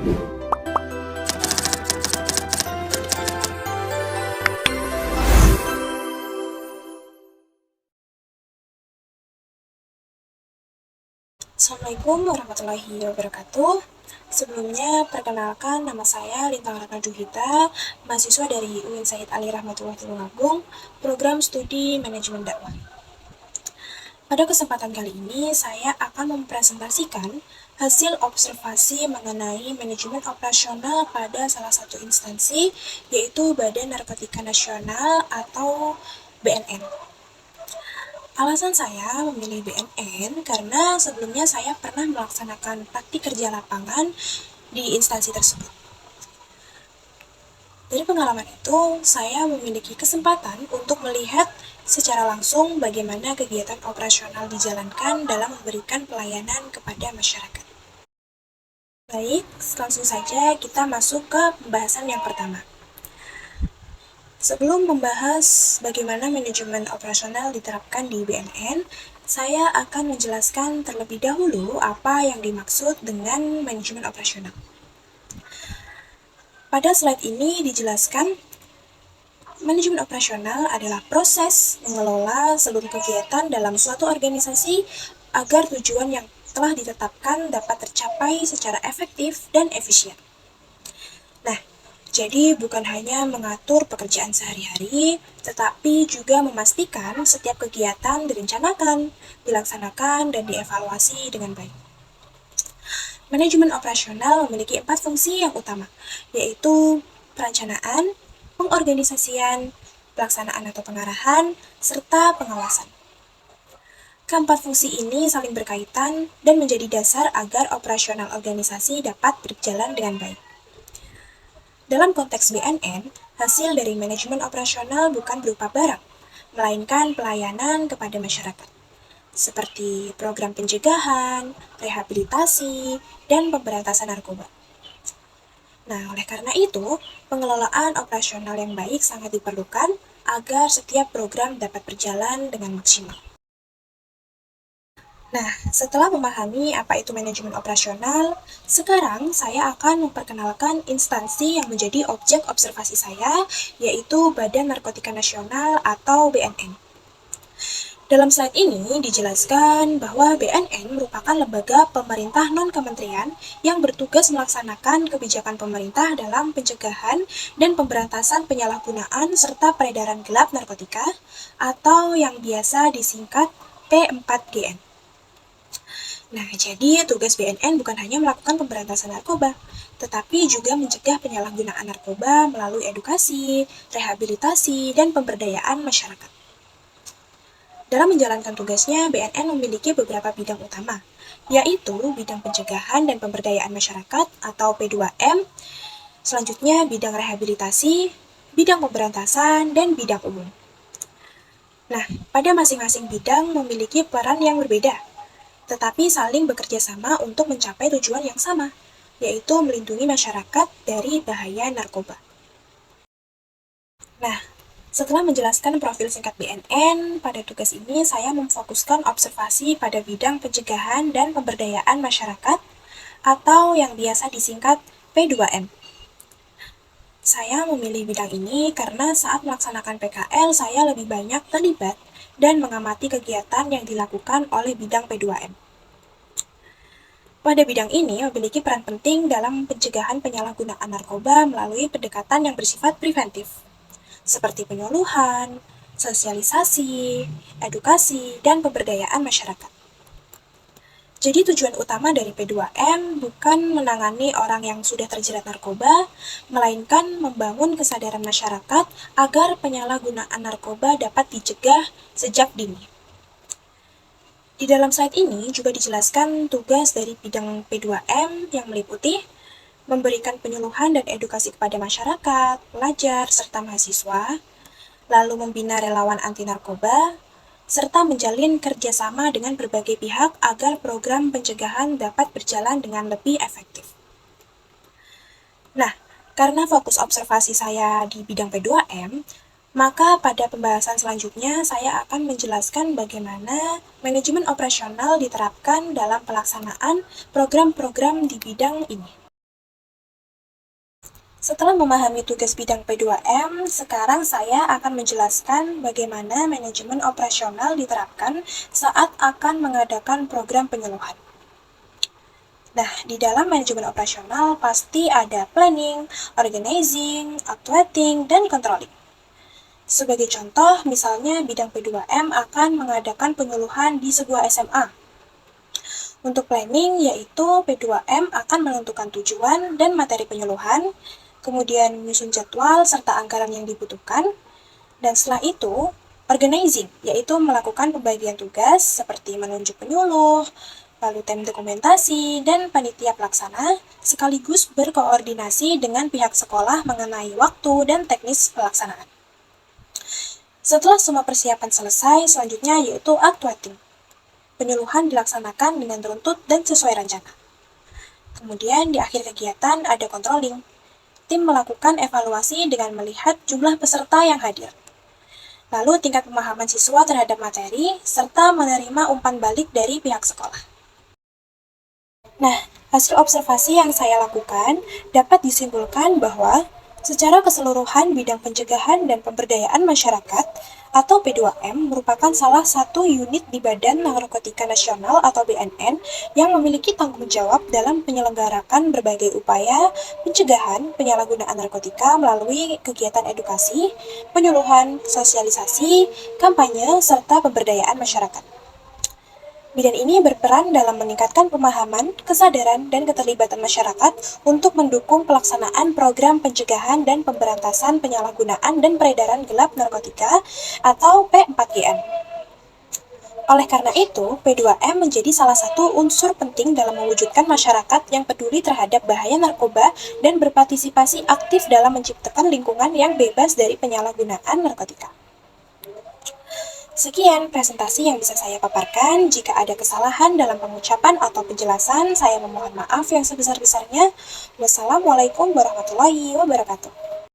Assalamualaikum warahmatullahi wabarakatuh. Sebelumnya, perkenalkan nama saya Lintang Ratna Juhita, mahasiswa dari UIN Said Ali Rahmatullah Tulungagung, program studi manajemen dakwah. Pada kesempatan kali ini, saya akan mempresentasikan hasil observasi mengenai manajemen operasional pada salah satu instansi, yaitu Badan Narkotika Nasional atau BNN. Alasan saya memilih BNN karena sebelumnya saya pernah melaksanakan praktik kerja lapangan di instansi tersebut. Dari pengalaman itu, saya memiliki kesempatan untuk melihat secara langsung bagaimana kegiatan operasional dijalankan dalam memberikan pelayanan kepada masyarakat. Baik, langsung saja kita masuk ke pembahasan yang pertama. Sebelum membahas bagaimana manajemen operasional diterapkan di BNN, saya akan menjelaskan terlebih dahulu apa yang dimaksud dengan manajemen operasional. Pada slide ini dijelaskan, manajemen operasional adalah proses mengelola seluruh kegiatan dalam suatu organisasi agar tujuan yang telah ditetapkan dapat tercapai secara efektif dan efisien. Nah, jadi bukan hanya mengatur pekerjaan sehari-hari, tetapi juga memastikan setiap kegiatan direncanakan, dilaksanakan, dan dievaluasi dengan baik. Manajemen operasional memiliki 4 fungsi yang utama, yaitu perencanaan, pengorganisasian, pelaksanaan atau pengarahan, serta pengawasan. Keempat fungsi ini saling berkaitan dan menjadi dasar agar operasional organisasi dapat berjalan dengan baik. Dalam konteks BNN, hasil dari manajemen operasional bukan berupa barang, melainkan pelayanan kepada masyarakat, seperti program pencegahan, rehabilitasi, dan pemberantasan narkoba. Nah, oleh karena itu, pengelolaan operasional yang baik sangat diperlukan agar setiap program dapat berjalan dengan maksimal. Nah, setelah memahami apa itu manajemen operasional, sekarang saya akan memperkenalkan instansi yang menjadi objek observasi saya, yaitu Badan Narkotika Nasional atau BNN. Dalam slide ini dijelaskan bahwa BNN merupakan lembaga pemerintah non-kementerian yang bertugas melaksanakan kebijakan pemerintah dalam pencegahan dan pemberantasan penyalahgunaan serta peredaran gelap narkotika atau yang biasa disingkat P4GN. Nah, jadi tugas BNN bukan hanya melakukan pemberantasan narkoba, tetapi juga mencegah penyalahgunaan narkoba melalui edukasi, rehabilitasi, dan pemberdayaan masyarakat. Dalam menjalankan tugasnya, BNN memiliki beberapa bidang utama, yaitu bidang pencegahan dan pemberdayaan masyarakat atau P2M, selanjutnya bidang rehabilitasi, bidang pemberantasan, dan bidang umum. Nah, pada masing-masing bidang memiliki peran yang berbeda, tetapi saling bekerja sama untuk mencapai tujuan yang sama, yaitu melindungi masyarakat dari bahaya narkoba. Nah, setelah menjelaskan profil singkat BNN, pada tugas ini saya memfokuskan observasi pada bidang pencegahan dan pemberdayaan masyarakat atau yang biasa disingkat P2M. Saya memilih bidang ini karena saat melaksanakan PKL saya lebih banyak terlibat dan mengamati kegiatan yang dilakukan oleh bidang P2M. Pada bidang ini memiliki peran penting dalam pencegahan penyalahgunaan narkoba melalui pendekatan yang bersifat preventif, seperti penyuluhan, sosialisasi, edukasi, dan pemberdayaan masyarakat. Jadi tujuan utama dari P2M bukan menangani orang yang sudah terjerat narkoba, melainkan membangun kesadaran masyarakat agar penyalahgunaan narkoba dapat dicegah sejak dini. Di dalam slide ini juga dijelaskan tugas dari bidang P2M yang meliputi memberikan penyuluhan dan edukasi kepada masyarakat, pelajar, serta mahasiswa, lalu membina relawan anti narkoba, serta menjalin kerjasama dengan berbagai pihak agar program pencegahan dapat berjalan dengan lebih efektif. Nah, karena fokus observasi saya di bidang P2M, maka pada pembahasan selanjutnya saya akan menjelaskan bagaimana manajemen operasional diterapkan dalam pelaksanaan program-program di bidang ini. Setelah memahami tugas bidang P2M, sekarang saya akan menjelaskan bagaimana manajemen operasional diterapkan saat akan mengadakan program penyuluhan. Nah, di dalam manajemen operasional pasti ada planning, organizing, outweighting, dan controlling. Sebagai contoh, misalnya bidang P2M akan mengadakan penyuluhan di sebuah SMA. Untuk planning, yaitu P2M akan menentukan tujuan dan materi penyuluhan, kemudian menyusun jadwal serta anggaran yang dibutuhkan, dan setelah itu, organizing, yaitu melakukan pembagian tugas seperti menunjuk penyuluh, lalu tim dokumentasi, dan panitia pelaksana, sekaligus berkoordinasi dengan pihak sekolah mengenai waktu dan teknis pelaksanaan. Setelah semua persiapan selesai, selanjutnya yaitu actuating. Penyuluhan dilaksanakan dengan runtut dan sesuai rencana. Kemudian di akhir kegiatan ada controlling. Tim melakukan evaluasi dengan melihat jumlah peserta yang hadir. Lalu tingkat pemahaman siswa terhadap materi, serta menerima umpan balik dari pihak sekolah. Nah, hasil observasi yang saya lakukan dapat disimpulkan bahwa secara keseluruhan bidang pencegahan dan pemberdayaan masyarakat atau P2M merupakan salah satu unit di Badan Narkotika Nasional atau BNN yang memiliki tanggung jawab dalam menyelenggarakan berbagai upaya pencegahan penyalahgunaan narkotika melalui kegiatan edukasi, penyuluhan, sosialisasi, kampanye, serta pemberdayaan masyarakat. Bidang ini berperan dalam meningkatkan pemahaman, kesadaran, dan keterlibatan masyarakat untuk mendukung pelaksanaan program pencegahan dan pemberantasan penyalahgunaan dan peredaran gelap narkotika atau P4GN. Oleh karena itu, P2M menjadi salah satu unsur penting dalam mewujudkan masyarakat yang peduli terhadap bahaya narkoba dan berpartisipasi aktif dalam menciptakan lingkungan yang bebas dari penyalahgunaan narkotika. Sekian presentasi yang bisa saya paparkan. Jika ada kesalahan dalam pengucapan atau penjelasan, saya memohon maaf yang sebesar-besarnya. Wassalamualaikum warahmatullahi wabarakatuh.